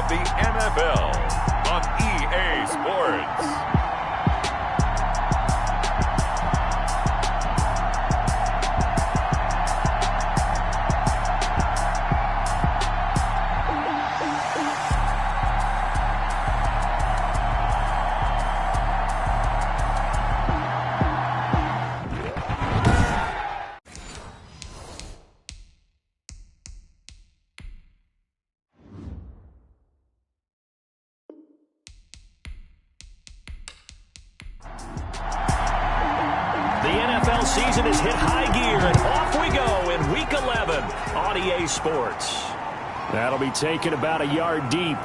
of the NFL on EA Sports. Season is hit high gear, and off we go in Week 11 on EA Sports. That'll be taken about a yard deep.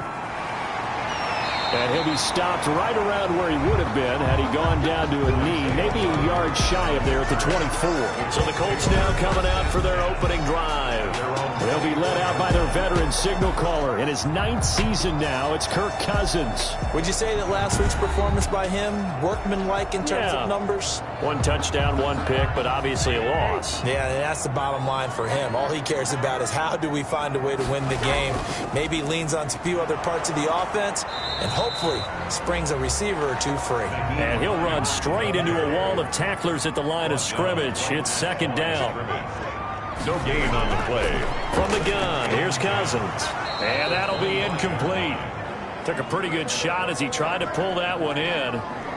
And he'll be stopped right around where he would have been had he gone down to a knee, maybe a yard shy of there at the 24. So the Colts now coming out for their opening drive. They'll be led out by their veteran signal caller. In his 9th season now, it's Kirk Cousins. Would you say that last week's performance by him, workmanlike in terms of numbers? 1 touchdown, 1 pick, but obviously a loss. Yeah, and that's the bottom line for him. All he cares about is how do we find a way to win the game. Maybe leans on a few other parts of the offense, and hopefully springs a receiver or two free. And he'll run straight into a wall of tacklers at the line of scrimmage. It's 2nd down. No gain on the play. From the gun, here's Cousins. And that'll be incomplete. Took a pretty good shot as he tried to pull that one in.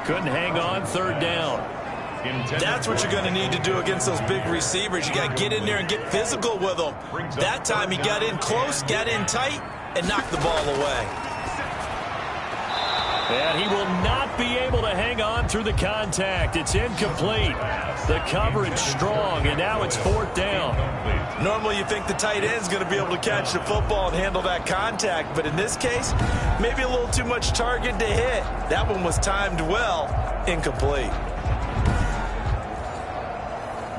Couldn't hang on, 3rd down. That's what you're going to need to do against those big receivers. You got to get in there and get physical with them. That time he got in close, got in tight, and knocked the ball away. And he will not be able to hang on through the contact. It's incomplete. The coverage strong, and now it's 4th down. Normally you think the tight end's going to be able to catch the football and handle that contact, but in this case, maybe a little too much target to hit. That one was timed well, incomplete.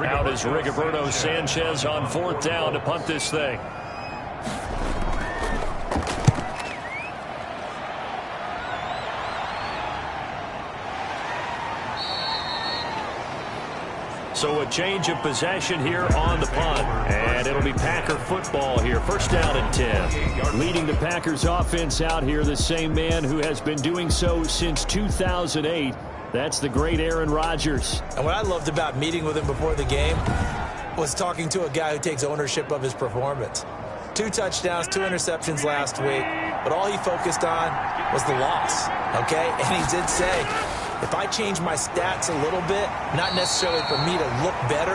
Out is Rigoberto Sanchez on 4th down to punt this thing. So a change of possession here on the punt. And it'll be Packer football here. 1st down and 10. Leading the Packers offense out here, the same man who has been doing so since 2008. That's the great Aaron Rodgers. And what I loved about meeting with him before the game was talking to a guy who takes ownership of his performance. 2 touchdowns, 2 interceptions last week, but all he focused on was the loss, okay? And he did say, if I change my stats a little bit, not necessarily for me to look better,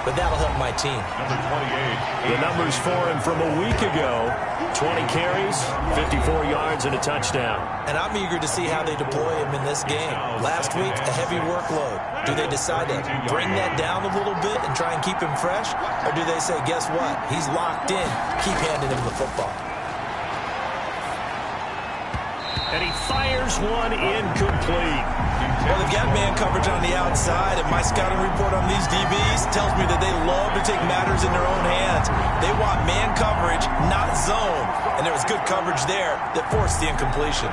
but that'll help my team. Number 28. The numbers for him from a week ago, 20 carries, 54 yards, and a touchdown. And I'm eager to see how they deploy him in this game. Last week, a heavy workload. Do they decide to bring that down a little bit and try and keep him fresh? Or do they say, guess what? He's locked in. Keep handing him the football. And he fires one incomplete. Well, they've got man coverage on the outside, and my scouting report on these DBs tells me that they love to take matters in their own hands. They want man coverage, not zone. And there was good coverage there that forced the incompletion.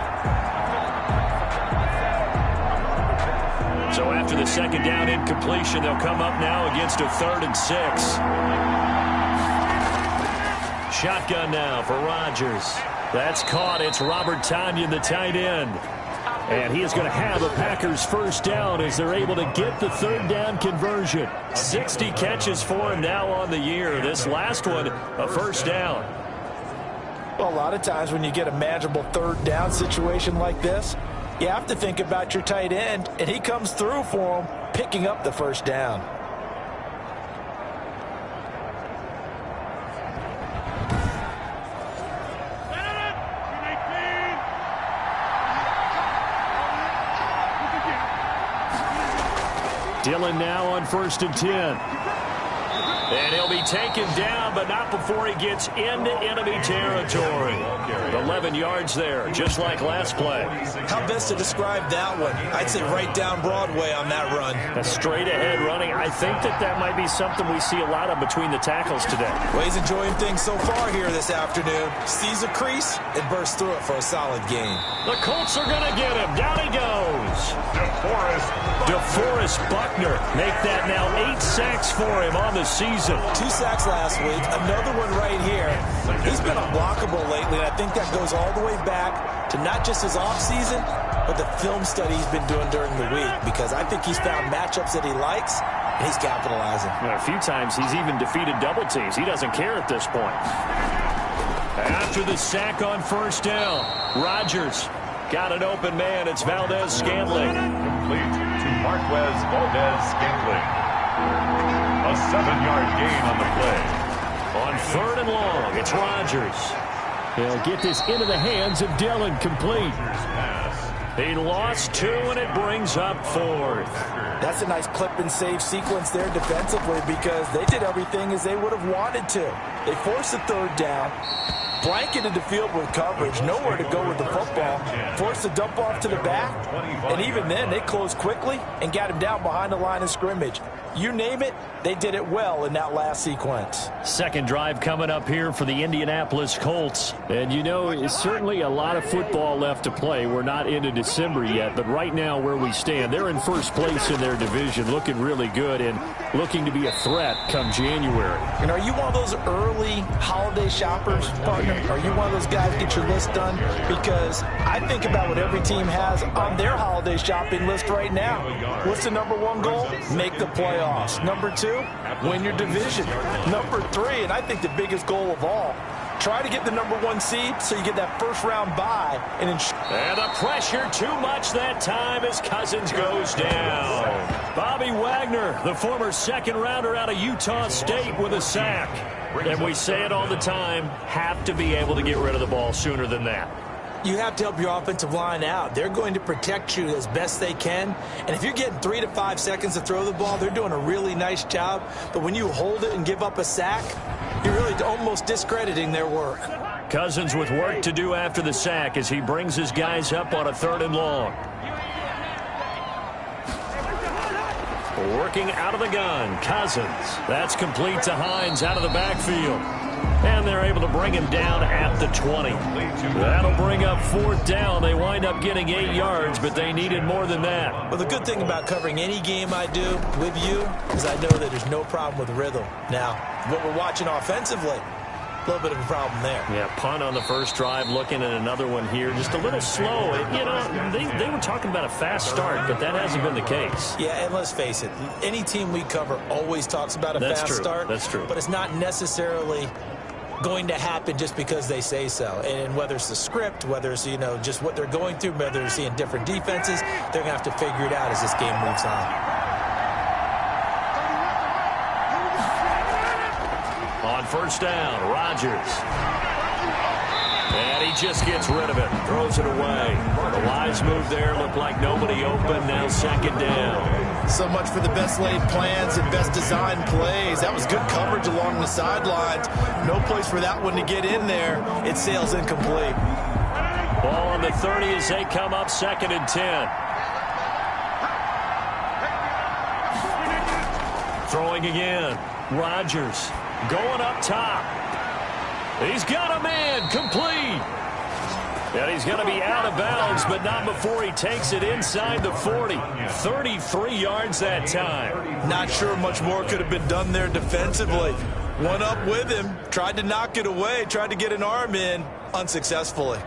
So after the 2nd down incompletion, they'll come up now against a 3rd and 6. Shotgun now for Rodgers. That's caught. It's Robert Tonyan, the tight end. And he is going to have a Packers 1st down as they're able to get the 3rd down conversion. 60 catches for him now on the year. This last one, a 1st down. Well, a lot of times when you get a manageable 3rd down situation like this, you have to think about your tight end, and he comes through for him, picking up the 1st down. Dillon now on 1st and 10. And he'll be taken down, but not before he gets into enemy territory. 11 yards there, just like last play. How best to describe that one? I'd say right down Broadway on that run. A straight-ahead running. I think that might be something we see a lot of between the tackles today. Well, he's enjoying things so far here this afternoon. Sees a crease and bursts through it for a solid gain. The Colts are going to get him. Down he goes. DeForest Buckner. Make that now 8 sacks for him on the season. 2 sacks last week. Another one right here. He's been unblockable lately, and I think that goes goes all the way back to not just his offseason, but the film study he's been doing during the week, because I think he's found matchups that he likes, and he's capitalizing. A few times he's even defeated double teams. He doesn't care at this point. After the sack on first down, Rodgers got an open man. It's Valdez-Scantling. Complete to Marquez Valdez-Scantling. A 7-yard gain on the play. On 3rd and long, it's Rodgers. He'll get this into the hands of Dillon, complete. He lost 2, and it brings up 4th. That's a nice clip and save sequence there defensively, because they did everything as they would have wanted to. They forced the 3rd down, blanketed the field with coverage, nowhere to go with the football, forced the dump off to the back, and even then they closed quickly and got him down behind the line of scrimmage. You name it, they did it well in that last sequence. Second drive coming up here for the Indianapolis Colts. And you know, it's certainly a lot of football left to play. We're not into December yet, but right now where we stand, they're in first place in their division, looking really good and looking to be a threat come January. And are you one of those early holiday shoppers, partner? Are you one of those guys get your list done? Because I think about what every team has on their holiday shopping list right now. What's the number 1 goal? Make the playoffs. Number 2, win your division. Number 3, and I think the biggest goal of all, try to get the number 1 seed so you get that first-round bye. And the pressure too much that time as Cousins goes down. Bobby Wagner, the former second-rounder out of Utah State, with a sack. And we say it all the time, have to be able to get rid of the ball sooner than that. You have to help your offensive line out. They're going to protect you as best they can. And if you're getting 3 to 5 seconds to throw the ball, they're doing a really nice job. But when you hold it and give up a sack, you're really almost discrediting their work. Cousins with work to do after the sack as he brings his guys up on a 3rd and long. Working out of the gun, Cousins. That's complete to Hines out of the backfield. And they're able to bring him down at the 20. That'll bring up 4th down. They wind up getting 8 yards, but they needed more than that. Well, the good thing about covering any game I do with you is I know that there's no problem with rhythm. Now, what we're watching offensively, a little bit of a problem there. Yeah, punt on the first drive, looking at another one here. Just a little slow. You know, they were talking about a fast start, but that hasn't been the case. Yeah, and let's face it, any team we cover always talks about a fast start. That's true. But it's not necessarily going to happen just because they say so. And whether it's the script, whether it's, you know, just what they're going through, whether they're seeing different defenses, they're going to have to figure it out as this game moves on. On first down, Rodgers. And he just gets rid of it, throws it away. The wise move there, looked like nobody open, now 2nd down. So much for the best laid plans and best designed plays. That was good coverage along the sidelines. No place for that one to get in there. It sails incomplete. Ball on the 30 as they come up 2nd and 10. Throwing again. Rodgers going up top. He's got a man, complete. And he's going to be out of bounds, but not before he takes it inside the 40. 33 yards that time. Not sure much more could have been done there defensively. One up with him, tried to knock it away, tried to get an arm in, unsuccessfully.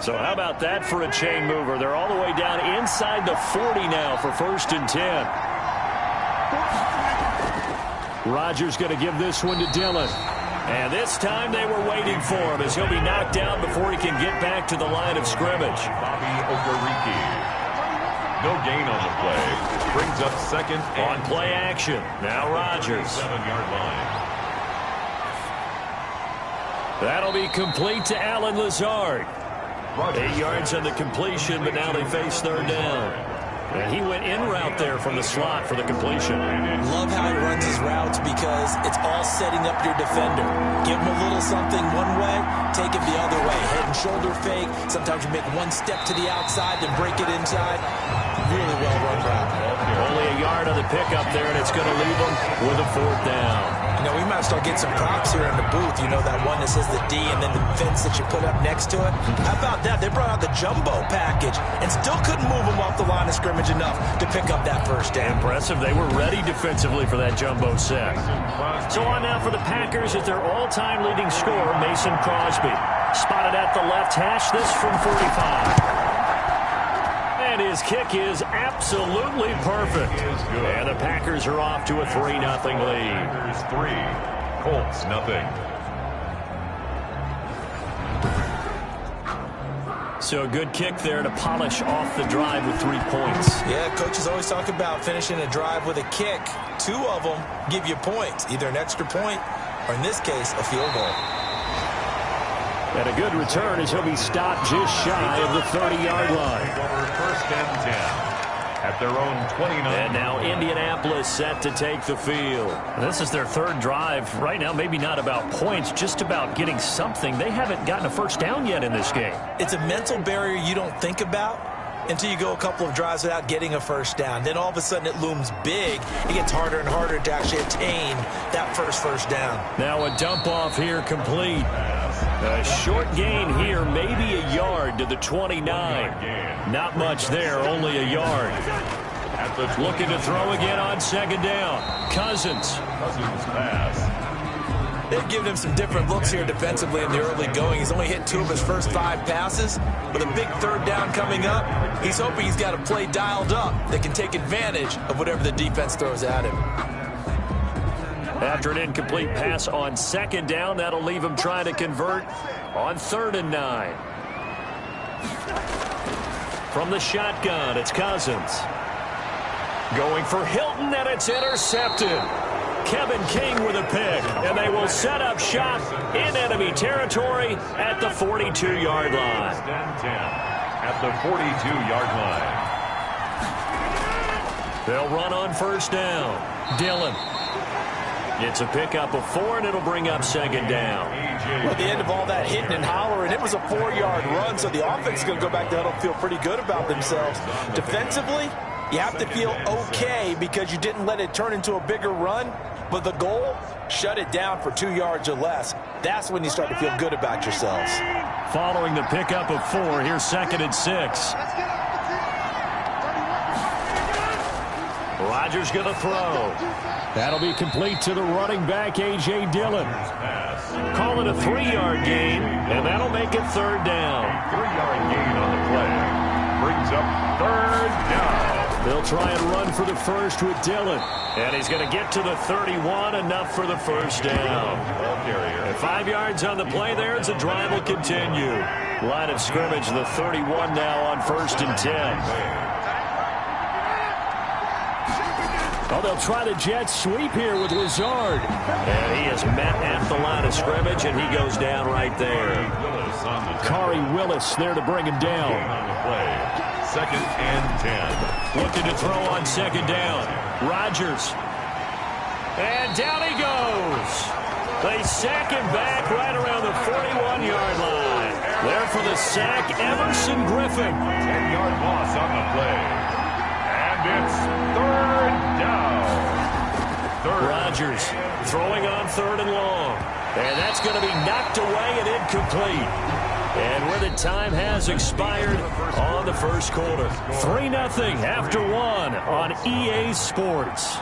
So how about that for a chain mover? They're all the way down inside the 40 now for 1st and 10. Rodgers going to give this one to Dillon. And this time they were waiting for him as he'll be knocked down before he can get back to the line of scrimmage. Bobby Okereke. No gain on the play. Brings up 2nd on play action. Now Rodgers. 7-yard line. That'll be complete to Allen Lazard. 8 yards on the completion, but now they face 3rd down. And he went in route there from the slot for the completion. Love how he runs his routes because it's all setting up your defender. Give him a little something one way, take it the other way. Head and shoulder fake. Sometimes you make one step to the outside, then break it inside. Really well run route. Only a yard on the the pickup there, and it's going to leave them with a 4th down. You know, we might start getting some props here in the booth. You know, that one that says the D and then the fence that you put up next to it. How about that? They brought out the jumbo package and still couldn't move them off the line of scrimmage enough to pick up that 1st down. Impressive. They were ready defensively for that jumbo set. So on now for the Packers is their all-time leading scorer, Mason Crosby. Spotted at the left hash, this from 45. And his kick is absolutely perfect. And the Packers are off to a 3-0 lead. Packers 3, Colts 0. So a good kick there to polish off the drive with 3 points. Yeah, coaches always talk about finishing a drive with a kick. 2 of them give you points, either an extra point or, in this case, a field goal. And a good return as he'll be stopped just shy of the 30-yard line. Over 1st and 10 at their own 29. And now Indianapolis set to take the field. This is their 3rd drive. Right now, maybe not about points, just about getting something. They haven't gotten a 1st down yet in this game. It's a mental barrier you don't think about until you go a couple of drives without getting a 1st down. Then all of a sudden it looms big. It gets harder and harder to actually attain that first down. Now a dump off here complete. A short gain here, maybe a yard to the 29. Not much there, only a yard. Looking to throw again on 2nd down. Cousins pass. They've given him some different looks here defensively in the early going. He's only hit 2 of his first 5 passes. With a big 3rd down coming up, he's hoping he's got a play dialed up that can take advantage of whatever the defense throws at him. After an incomplete pass on 2nd down, that'll leave him trying to convert on 3rd and 9. From the shotgun, it's Cousins. Going for Hilton, and it's intercepted. Kevin King with a pick, and they will set up shop in enemy territory at the 42-yard line. 1st and 10 at the 42-yard line. They'll run on 1st down. Dillon. It's a pickup of 4, and it'll bring up 2nd down. At the end of all that hitting and hollering, it was a 4-yard run, so the offense is going to go back there and feel pretty good about themselves. Defensively, you have to feel okay because you didn't let it turn into a bigger run, but the goal, shut it down for 2 yards or less. That's when you start to feel good about yourselves. Following the pickup of 4, here's 2nd and 6. Rodgers going to throw. That'll be complete to the running back, A.J. Dillon. Call it a 3-yard gain, and that'll make it 3rd down. 3-yard gain on the play. Brings up 3rd down. They'll try and run for the 1st with Dillon. And he's going to get to the 31, enough for the 1st down. And 5 yards on the play there as the drive will continue. Line of scrimmage, the 31 now on 1st and 10. Oh, they'll try the jet sweep here with Lazard. And he is met at the line of scrimmage, and he goes down right there. Khari Willis there to bring him down. 2nd and 10. Looking to throw on 2nd down. Rodgers. And down he goes. They sack him back right around the 41-yard line. There for the sack, Everson Griffin. 10-yard loss on the play. And it's 3rd down. Rodgers throwing on 3rd and long. And that's going to be knocked away and incomplete. And where the time has expired on the 1st quarter. 3-0 after 1 on EA Sports.